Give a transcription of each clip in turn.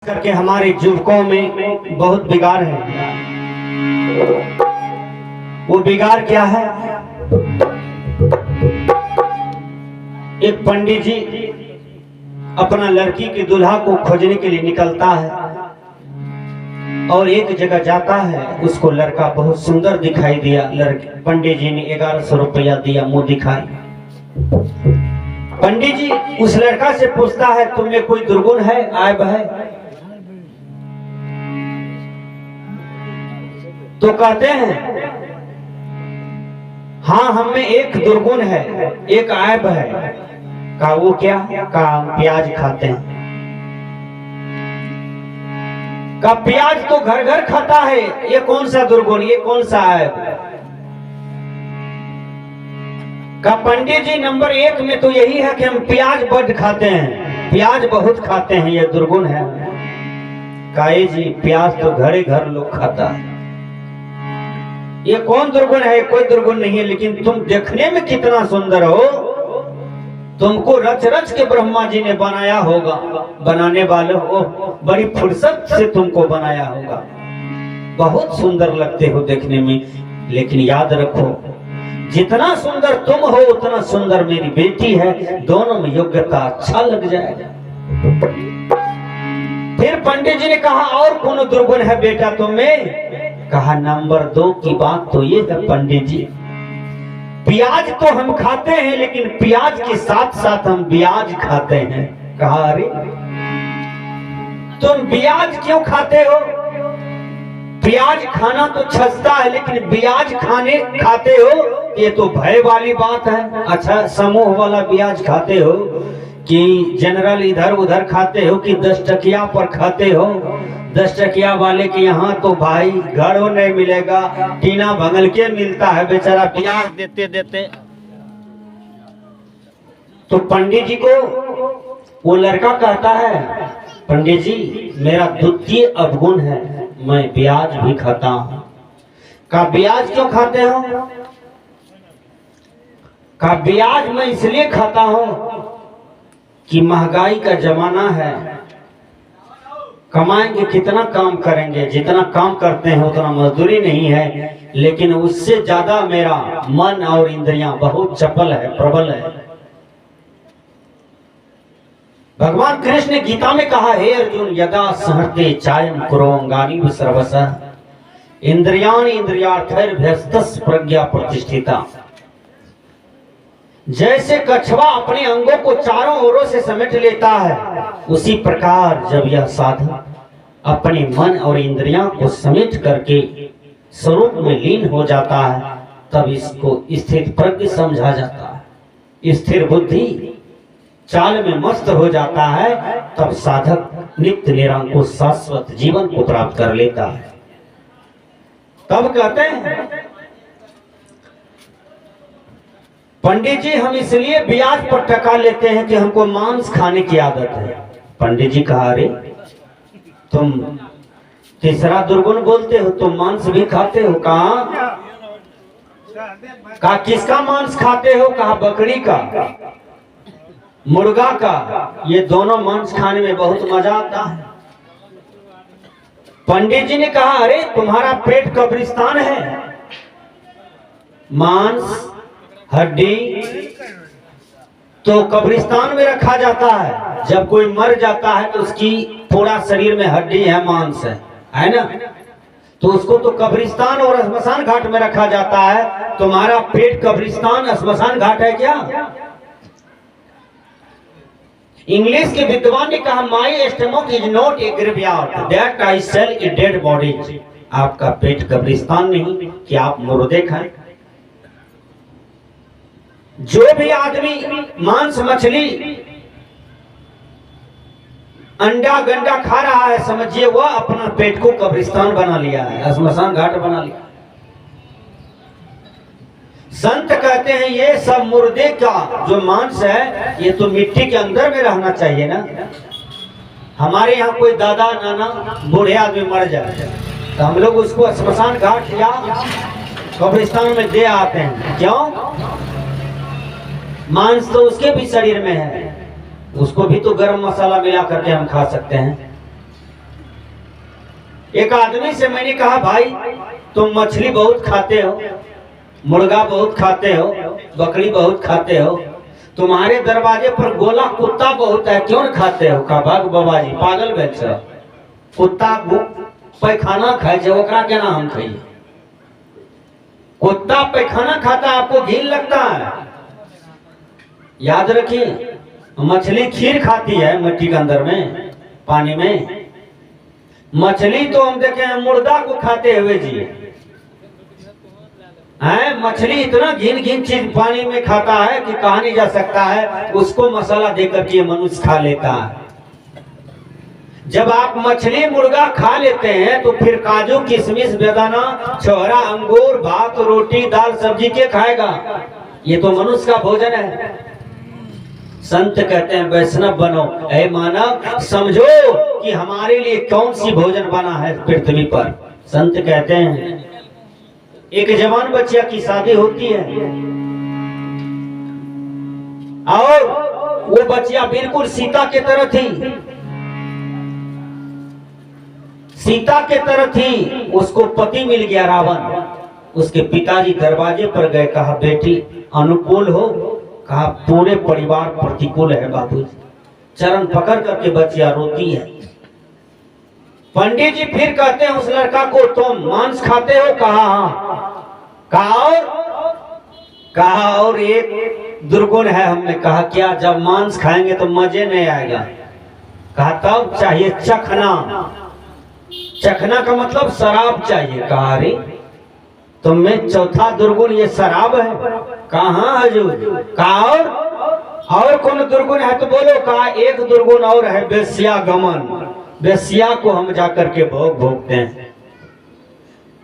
करके हमारे युवकों में बहुत बिगाड़ है। वो बिगाड़ क्या है? एक पंडित जी अपना लड़की की दुल्हा को खोजने के लिए निकलता है और एक जगह जाता है। उसको लड़का बहुत सुंदर दिखाई दिया। लड़के पंडित जी ने 1100 रुपया दिया, मुंह दिखाई। पंडित जी उस लड़का से पूछता है, तुम्हें कोई दुर्गुण है, ऐब है? तो कहते हैं, हाँ हमें एक दुर्गुण है, एक ऐब है। कहा वो क्या? कहा हम प्याज खाते हैं। का प्याज तो घर घर खाता है, ये कौन सा दुर्गुण, ये कौन सा ऐब? का पंडित जी नंबर 1 में तो यही है कि हम प्याज बड़ खाते हैं, प्याज बहुत खाते हैं, ये दुर्गुण है। काहे जी प्याज तो घरे घर लोग खाता है, ये कौन दुर्गुण है? कोई दुर्गुण नहीं है, लेकिन तुम देखने में कितना सुंदर हो, तुमको रच रच के ब्रह्मा जी ने बनाया होगा। बनाने वाले हो, बड़ी फुर्सत से तुमको बनाया होगा, बहुत सुंदर लगते हो देखने में। लेकिन याद रखो, जितना सुंदर तुम हो उतना सुंदर मेरी बेटी है, दोनों में योग्यता अच्छा लग जाएगा। फिर पंडित जी ने कहा, और कौन दुर्गुण है बेटा तुम्हें? कहा नंबर 2 की बात तो ये है पंडित जी, प्याज तो हम खाते हैं, लेकिन प्याज के साथ साथ हम ब्याज खाते हैं। कहा अरे तुम ब्याज क्यों खाते हो? प्याज खाना तो छसता है, लेकिन ब्याज खाते हो, ये तो भय वाली बात है। अच्छा समूह वाला ब्याज खाते हो कि जनरल इधर उधर खाते हो कि 10 टकिया पर खाते हो? 10 टकिया वाले के यहाँ तो भाई घर नहीं मिलेगा, टीना भंगल के मिलता है बेचारा ब्याज देते देते। तो पंडित जी को वो लड़का कहता है, पंडित जी मेरा द्वितीय अवगुण है, मैं ब्याज भी खाता हूं। का ब्याज क्यों खाते हो? का ब्याज मैं इसलिए खाता हूं कि महंगाई का जमाना है, कमाएंगे कितना काम करेंगे, जितना काम करते हैं उतना मजदूरी नहीं है, लेकिन उससे ज्यादा मेरा मन और इंद्रियां बहुत चपल है, प्रबल है। भगवान कृष्ण ने गीता में कहा, हे अर्जुन यदा सहते चायम कुरोंगानि सर्वसः इंद्रियाणि इंद्रियार्थैर्भ्यस्तस् प्रज्ञा प्रतिष्ठिता। जैसे कछुआ अपने अंगों को चारों ओरों से समेट लेता है, उसी प्रकार जब यह साधक अपने मन और इंद्रियां को समेट करके स्वरूप में लीन हो जाता है, तब इसको स्थिर प्रज्ञ समझा जाता है। स्थिर बुद्धि चाल में मस्त हो जाता है, तब साधक नित्य निरंकुश शाश्वत जीवन को प्राप्त कर लेता है। तब कहते हैं पंडित जी हम इसलिए ब्याज पर टका लेते हैं कि हमको मांस खाने की आदत है। पंडित जी कहा, अरे तुम तीसरा दुर्गुण बोलते हो, तुम मांस भी खाते हो? कहा किसका मांस खाते हो? कहा बकरी का, मुर्गा का, ये दोनों मांस खाने में बहुत मजा आता है। पंडित जी ने कहा, अरे तुम्हारा पेट कब्रिस्तान है, मांस हड्डी तो कब्रिस्तान में रखा जाता है। जब कोई मर जाता है तो उसकी पूरा शरीर में हड्डी है, मांस है ना, तो उसको तो कब्रिस्तान और श्मशान घाट में रखा जाता है। तुम्हारा पेट कब्रिस्तान श्मशान घाट है क्या? इंग्लिश के विद्वान ने कहा, my stomach is not a graveyard that I sell a dead body. आपका पेट कब्रिस्तान नहीं कि आप मुर्दे खाएं। जो भी आदमी मांस मछली अंडा गंडा खा रहा है, समझिए वह अपना पेट को कब्रिस्तान बना लिया है, श्मशान घाट बना लिया। संत कहते हैं ये सब मुर्दे का जो मांस है, ये तो मिट्टी के अंदर में रहना चाहिए ना। हमारे यहाँ कोई दादा नाना बूढ़े आदमी मर जाए तो हम लोग उसको श्मशान घाट या कब्रिस्तान में दे आते हैं। क्यों? मांस तो उसके भी शरीर में है, उसको भी तो गरम मसाला मिला करके हम खा सकते हैं। एक आदमी से मैंने कहा, भाई तुम मछली बहुत खाते हो, मुर्गा बहुत खाते हो, बकरी बहुत खाते हो, तुम्हारे दरवाजे पर गोला कुत्ता बहुत है, क्यों न खाते हो? कहा, भाग बाबा जी, पागल बैठ, कुत्ता पैखाना खाए छे, ओकरा केना हम खाइए? कुत्ता पैखाना खाता, आपको घिन लगता है? याद रखिए, मछली खीर खाती है मिट्टी के अंदर में, पानी में। मछली तो हम देखे हैं मुर्दा को खाते हुए जी है। मछली इतना घिन घिन चीज पानी में खाता है कि कहा नहीं जा सकता है। उसको मसाला देकर के मनुष्य खा लेता है। जब आप मछली मुर्गा खा लेते हैं तो फिर काजू किशमिश बेदाना छोहरा अंगूर भात रोटी दाल सब्जी के खाएगा? ये तो मनुष्य का भोजन है। संत कहते हैं वैष्णव बनो, ऐ मानव समझो कि हमारे लिए कौन सी भोजन बना है पृथ्वी पर। संत कहते हैं एक जवान बच्चिया की शादी होती है और वो बच्चिया बिल्कुल सीता के तरह थी, सीता के तरह थी। उसको पति मिल गया रावण। उसके पिताजी दरवाजे पर गए, कहा बेटी अनुकूल हो? कहा पूरे परिवार प्रतिकूल है बाबूजी। चरण पकड़ करके बच्चिया रोती है। पंडित जी फिर कहते हैं उस लड़का को, तुम मांस खाते हो? कहा हाँ। कहा और एक दुर्गुण है। हमने कहा क्या? जब मांस खाएंगे तो मजे नहीं आएगा। कहा तब चाहिए चखना। चखना का मतलब शराब चाहिए। कहा अरे तुम में चौथा दुर्गुण ये शराब है? कहा हजूर? कहा और कौन दुर्गुण है तो बोलो। कहा एक दुर्गुण और है, बेस्या गमन। बेस्या को हम जाकर के भोग भोगते हैं।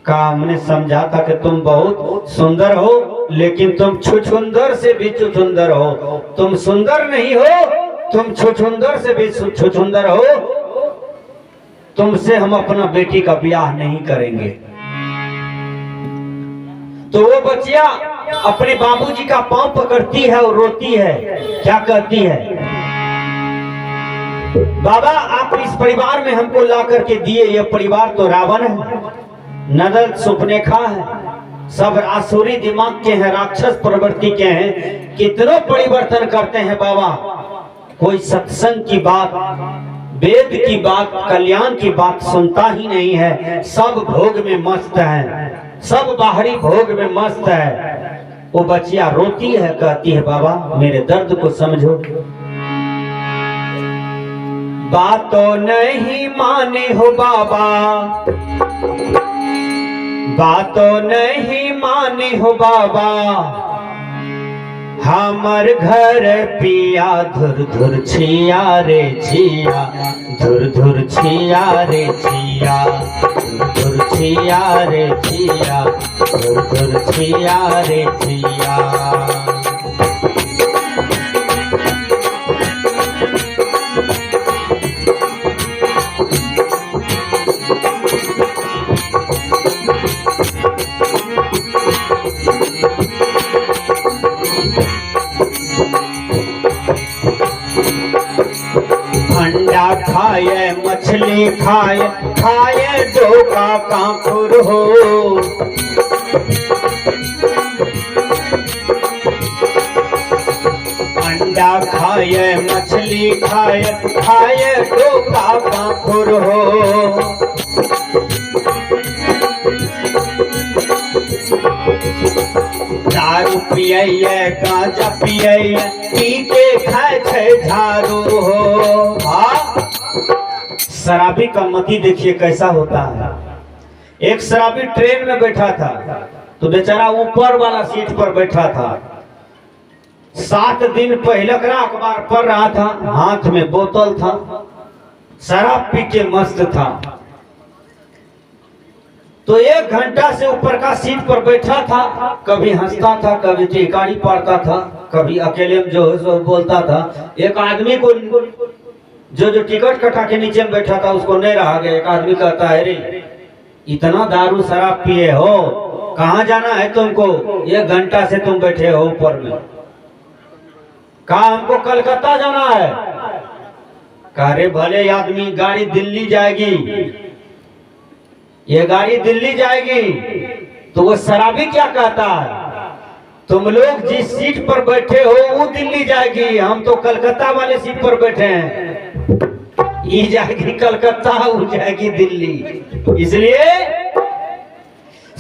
कहा हमने समझा था कि तुम बहुत सुंदर हो, लेकिन तुम छुछुंदर से भी छुछुंदर हो। तुम सुंदर नहीं हो, तुम छुछुंदर से भी छुछुंदर हो। तुमसे हम अपना बेटी का ब्याह नहीं करेंगे। तो वो बच्चिया अपने बाबूजी का पांव पकड़ती है और रोती है। क्या कहती है? बाबा आप इस परिवार में हमको ला करके दिए, ये परिवार तो रावण है, नदल सुपनेखा है, सब आसुरी दिमाग के हैं, राक्षस प्रवृत्ति के हैं। कितनों परिवर्तन करते हैं बाबा, कोई सत्संग की बात, वेद की बात, कल्याण की बात सुनता ही नहीं है। सब भोग में मस्त है, सब बाहरी भोग में मस्त है। वो बच्चिया रोती है, कहती है बाबा मेरे दर्द को समझो। बातों नहीं माने हो बाबा, बातों नहीं माने हो बाबा, हमर घर पिया धुर धुर छिया रे छिया, धुर धुर छिया रे छिया, धुर धुर छिया रे छिया, धुर धुर छिया रे छिया। अंडा खाए मछली खाए, खाए डोका कांकुर हो। अंडा खाए मछली खाए, खाए डोका कांकुर हो। दारू पिए गांजा पिए, पी के खाए छे झाड़ू हो। शराबी का मती देखिए कैसा होता है। एक शराबी ट्रेन में बैठा था तो बेचारा ऊपर वाला सीट पर बैठा था। 7 दिन पहले अखबार पढ़ रहा था, हाथ में बोतल था, शराब पी के मस्त था। तो 1 घंटा से ऊपर का सीट पर बैठा था, कभी हंसता था, कभी टिकारी पड़ता था, कभी अकेले में जो बोलता था। एक आदमी को जो टिकट कटा के नीचे में बैठा था उसको नहीं रहा गया। एक आदमी कहता है अरे इतना दारू शराब पिए हो, कहाँ जाना है तुमको? 1 घंटा से तुम बैठे हो ऊपर में। कहा हमको कलकत्ता जाना है। कहा अरे भले आदमी, गाड़ी दिल्ली जाएगी, ये गाड़ी दिल्ली जाएगी तो वो शराबी क्या कहता है, तुम लोग जिस सीट पर बैठे हो वो दिल्ली जाएगी, हम तो कलकत्ता वाले सीट पर बैठे हैं। ये जाएगी कलकत्ता, वो जाएगी दिल्ली। इसलिए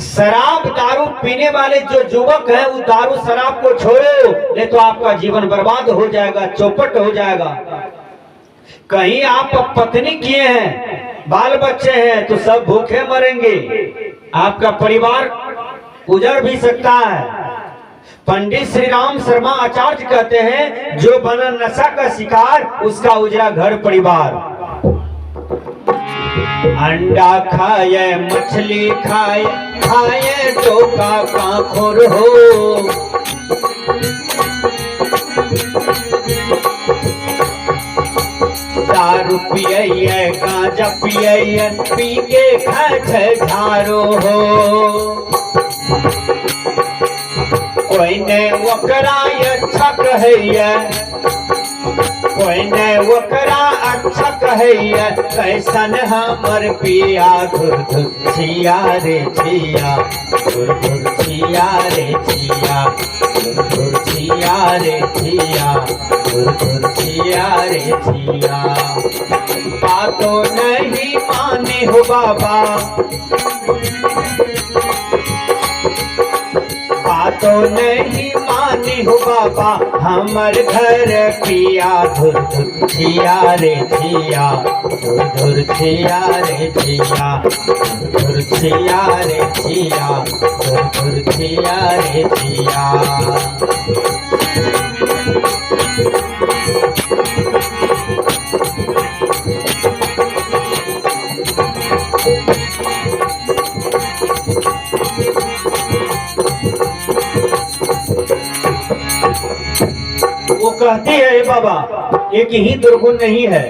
शराब दारू पीने वाले जो युवक हैं वो दारू शराब को छोड़ो, नहीं तो आपका जीवन बर्बाद हो जाएगा, चौपट हो जाएगा। कहीं आप पत्नी किए हैं, बाल बच्चे हैं तो सब भूखे मरेंगे, आपका परिवार उजड़ भी सकता है। पंडित श्री राम शर्मा आचार्य कहते हैं, जो बना नशा का शिकार उसका उजड़ा घर परिवार। अंडा खाए मछली खाए, खाए टोका कांखुर हो, दारू पिए गांजा पिए, पी के खाए झारो हो। कोई ने वकरा अच्छा कहैया, कोई ने वकरा अच्छा कहैया, कैसन हमर पिया धुर धुर छिया रे छिया, धुर धुर छिया रे छिया, धुर धुर छिया रे छिया, धुर धुर छिया रे छिया। बातों नहीं माने हो बाबा, बातों नहीं मानी हो बाबा, हमर घर पिया धुर धुर छिया रे छिया, धुर धुर छिया रे छिया, धुर धुर छिया रे छिया, धुर धुर छिया रे छिया। वो कहती है बाबा एक ही दुर्गुण नहीं है,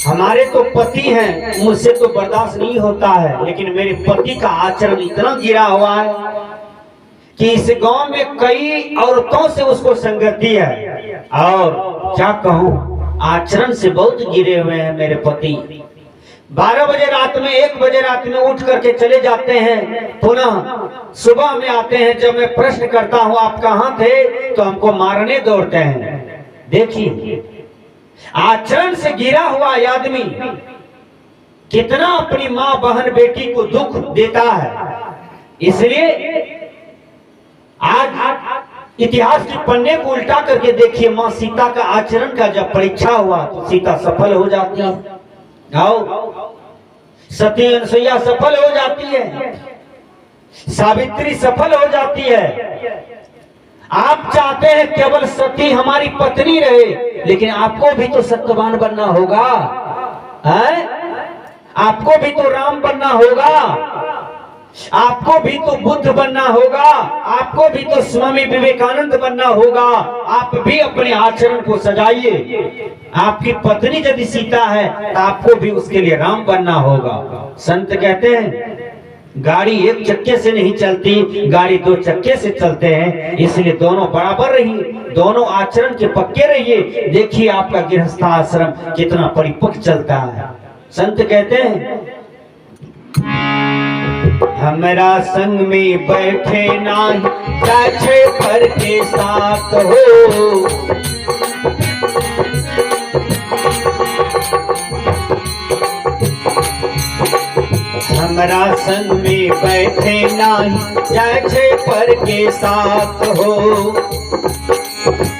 हमारे तो पति हैं, मुझसे तो बर्दाश्त नहीं होता है, लेकिन मेरे पति का आचरण इतना गिरा हुआ है कि इस गांव में कई औरतों से उसको संगति है, और क्या कहूं आचरण से बहुत गिरे हुए हैं मेरे पति। 12 बजे रात में 1 बजे रात में उठ करके चले जाते हैं, पुनः सुबह में आते हैं। जब मैं प्रश्न करता हूं आप कहां थे, तो हमको मारने दौड़ते हैं। देखिए आचरण से गिरा हुआ आदमी कितना अपनी मां बहन बेटी को दुख देता है। इसलिए आज इतिहास के पन्ने को उल्टा करके देखिए, मां सीता का आचरण का जब परीक्षा हुआ तो सीता सफल हो जाती है, सती अनसुईया सफल हो जाती है, सावित्री सफल हो जाती है। आप चाहते हैं केवल सती हमारी पत्नी रहे, लेकिन आपको भी तो सत्यवान बनना होगा, है? आपको भी तो राम बनना होगा, आपको भी तो बुद्ध बनना होगा, आपको भी तो स्वामी विवेकानंद बनना होगा। आप भी अपने आचरण को सजाइए। आपकी पत्नी यदि सीता है तो आपको भी उसके लिए राम बनना होगा। संत कहते हैं गाड़ी एक चक्के से नहीं चलती, गाड़ी 2 चक्के से चलते हैं, इसलिए दोनों बराबर रहिए, दोनों आचरण के पक्के रहिए। देखिए आपका गृहस्थाश्रम कितना परिपक्व चलता है। संत कहते हैं हमरा संग में बैठे नाही, जाछे पर के साथ हो, हमरा संग में बैठे नाही, जाछे पर के साथ हो।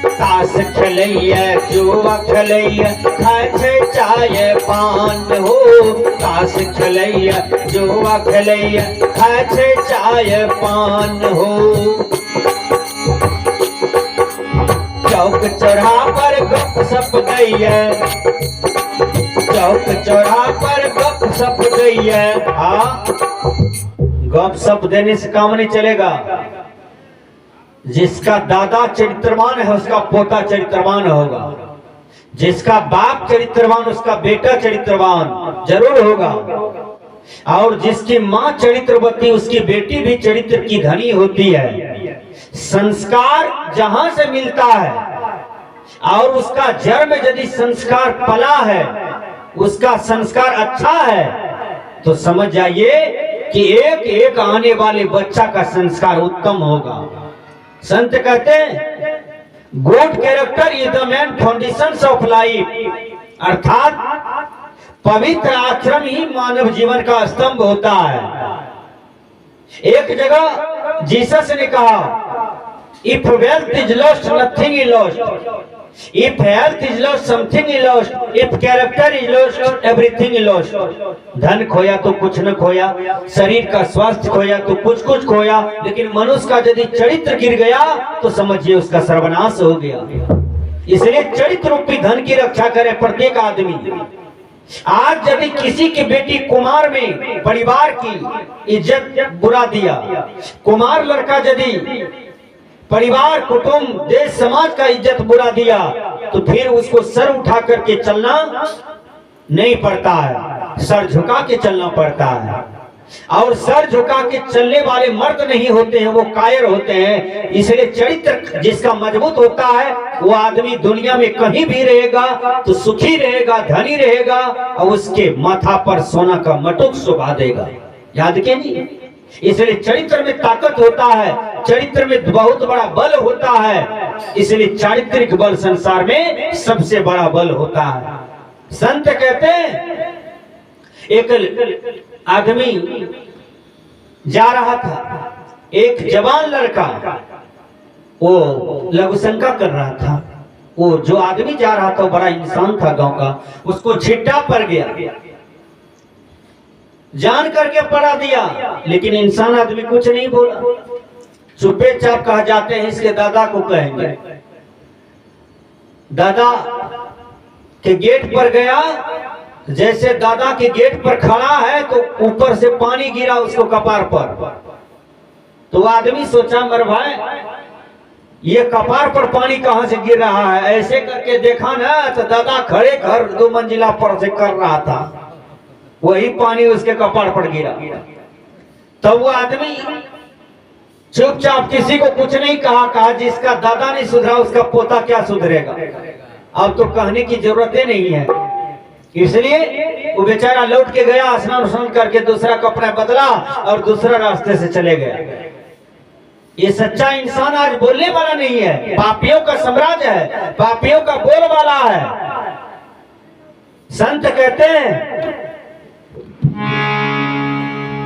ताश खेलैया जुआ खेलैया, खाए चाय पान हो। ताश खेलैया जुआ खेलैया, खाए चाय पान हो। चौक चौराहा पर गप सप दैया, चौक चौराहा पर गप सप दैया। हाँ, गप सप देने से काम नहीं चलेगा। जिसका दादा चरित्रवान है उसका पोता चरित्रवान होगा, जिसका बाप चरित्रवान उसका बेटा चरित्रवान जरूर होगा, और जिसकी माँ चरित्रवती उसकी बेटी भी चरित्र की धनी होती है। संस्कार जहां से मिलता है और उसका जड़ में यदि संस्कार पला है, उसका संस्कार अच्छा है, तो समझ जाइए कि एक एक आने वाले बच्चा का संस्कार उत्तम होगा। संत कहते हैं good character is the main foundation of life, अर्थात पवित्र आचरण ही मानव जीवन का स्तंभ होता है। एक जगह जीसस ने कहा if wealth is lost nothing is lost, if health is lost something is lost, if character is lost everything is lost. धन खोया तो कुछ न खोया, शरीर का स्वास्थ्य खोया तो कुछ कुछ खोया, लेकिन मनुष्य का यदि चरित्र गिर गया तो समझिए उसका सर्वनाश हो गया। इसलिए चरित्र रूपी धन की रक्षा करे प्रत्येक आदमी। आज यदि किसी की बेटी कुमार में परिवार की इज्जत बुरा दिया, कुमार लड़का यदि परिवार कुटुंब देश समाज का इज्जत बुरा दिया, तो फिर उसको सर उठा करके चलना नहीं पड़ता है, सर झुका के चलना पड़ता है। और सर झुका के चलने वाले मर्द नहीं होते हैं, वो कायर होते हैं। इसलिए चरित्र जिसका मजबूत होता है वो आदमी दुनिया में कहीं भी रहेगा तो सुखी रहेगा, धनी रहेगा, और उसके माथा पर सोना का मटुक शोभा देगा। याद कीजिए, इसलिए चरित्र में ताकत होता है, चरित्र में बहुत बड़ा बल होता है। इसलिए चारित्रिक बल संसार में सबसे बड़ा बल होता है। संत कहते हैं एक आदमी जा रहा था, एक जवान लड़का वो लघुशंका कर रहा था। वो जो आदमी जा रहा था वो बड़ा इंसान था गांव का, उसको छिट्टा पड़ गया, जान करके पड़ा दिया, लेकिन इंसान आदमी कुछ नहीं बोला, चुपे चाप कहा जाते हैं इसके दादा को कहेंगे। दादा के गेट पर गया, जैसे दादा के गेट पर खड़ा है तो ऊपर से पानी गिरा उसको कपार पर। तो आदमी सोचा मर भाई ये कपार पर पानी कहां से गिर रहा है, ऐसे करके देखा ना तो दादा खड़े घर 2 मंजिला पर से कर रहा था, वही पानी उसके कपार पर गिरा। तब वो आदमी चुपचाप किसी को कुछ नहीं कहा जिसका दादा नहीं सुधरा उसका पोता क्या सुधरेगा। अब तो कहने की जरूरत ही नहीं है। इसलिए वो बेचारा लौट के गया, स्नान स्नान करके दूसरा कपड़ा बदला और दूसरा रास्ते से चले गया। ये सच्चा इंसान आज बोलने वाला नहीं है, पापियों का साम्राज्य है, पापियों का बोल वाला है। संत कहते हैं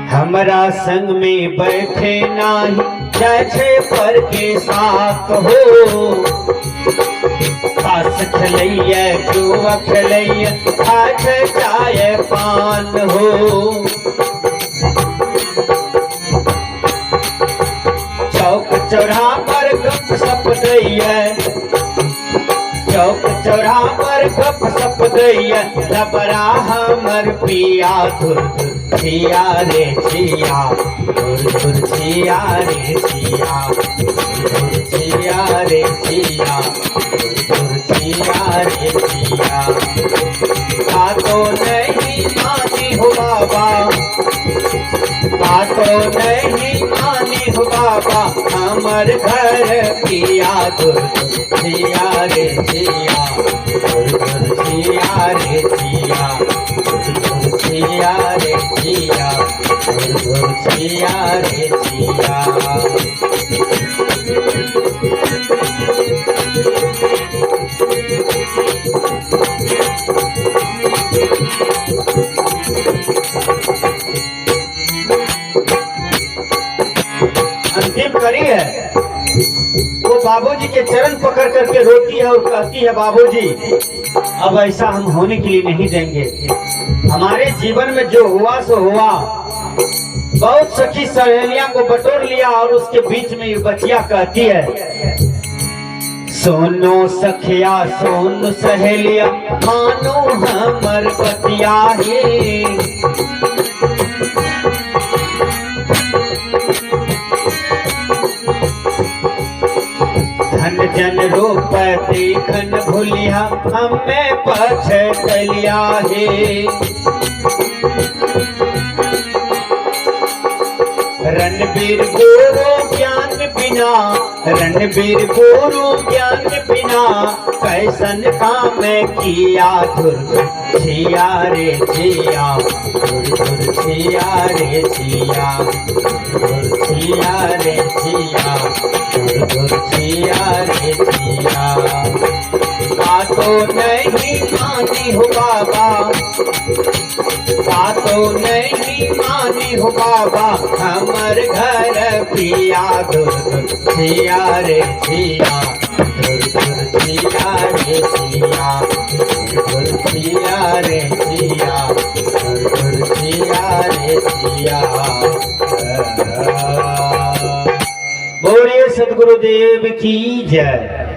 हमरा संग में बैठे नाही जैसे पर के साथ हो, खास खलैया जुआ खलैया आज चाय पान हो। चौक चौराहा पर गप सप दैया, चौक चौराहा पर गप सप दैया, लबरा हमर पिया धुर धुर छिया रे छिया, धुर धुर छिया रे छिया, धुर छिया रे छिया, धुर छिया रे छिया। बातो नहीं मानी हो बाबा, बातो नहीं मानी हो बाबा, हमर घर पिया धुर धुर छिया रे छिया, धुर धुर छिया रे छिया, धुर धुर छिया रे छिया, धुर धुर छिया रे छिया। अंतिम कड़ी है, वो बाबूजी के चरण पकड़ करके रोती है और कहती है बाबूजी अब ऐसा हम होने के लिए नहीं देंगे। हमारे जीवन में जो हुआ सो हुआ। बहुत सखी सहेलियां को बटोर लिया और उसके बीच में ये बचिया कहती है सोनो सखिया सोन सहेलिया मानो हमर बतिया है। धन जन रूप देखन भूलिया हमें पछतलिया है। रणबीर गुरु ज्ञान बिना, रणबीर गुरु ज्ञान बिना कैसन काम किया धुर छिया रे छिया, धुर धुर छिया रे छिया छिया रे छिया छिया रे छिया बातों नहीं मानी हो बाबा बातों नहीं मानी हो बाबा हमर घर पिया दूर छिया रे छिया दूर छिया रे छिया दूर छिया रे छिया दूर छिया रे छिया। बोलिए सदगुरुदेव की जय।